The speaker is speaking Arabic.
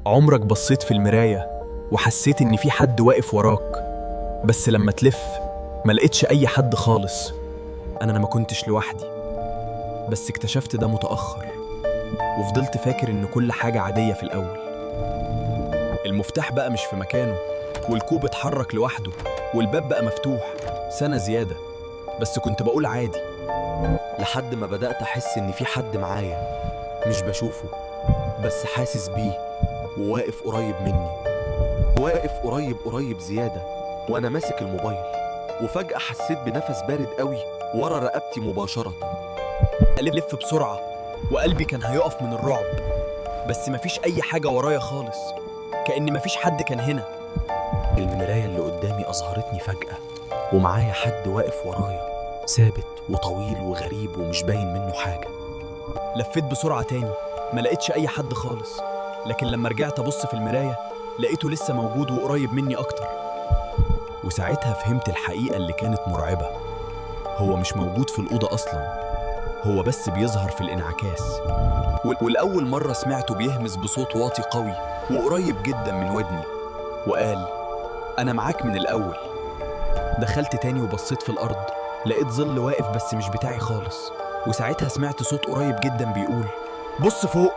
عمرك بصيت في المراية وحسيت إن في حد واقف وراك، بس لما تلف ما لقيتش أي حد خالص؟ أنا ما كنتش لوحدي، بس اكتشفت ده متأخر، وفضلت فاكر إن كل حاجة عادية في الأول. المفتاح بقى مش في مكانه، والكوب اتحرك لوحده، والباب بقى مفتوح سنة زيادة، بس كنت بقول عادي. لحد ما بدأت أحس إن في حد معايا، مش بشوفه بس حاسس بيه، وواقف قريب مني، واقف قريب زيادة، وأنا ماسك الموبايل. وفجأة حسيت بنفس بارد قوي ورا رقبتي مباشرة. ألف بسرعة وقلبي كان هيقف من الرعب، بس مفيش أي حاجة ورايا خالص، كأن مفيش حد كان هنا. المراية اللي قدامي أظهرتني فجأة، ومعايا حد واقف ورايا، ثابت وطويل وغريب ومش باين منه حاجة. لفيت بسرعة تاني، ما لقيتش أي حد خالص، لكن لما رجعت أبص في المراية لقيته لسه موجود وقريب مني أكتر. وساعتها فهمت الحقيقة اللي كانت مرعبة. هو مش موجود في الأوضة أصلا، هو بس بيظهر في الانعكاس. والأول مرة سمعته بيهمس بصوت واطي قوي وقريب جدا من ودني، وقال: أنا معاك من الأول. دخلت تاني وبصيت في الأرض، لقيت ظل واقف بس مش بتاعي خالص، وساعتها سمعت صوت قريب جدا بيقول: بص فوق.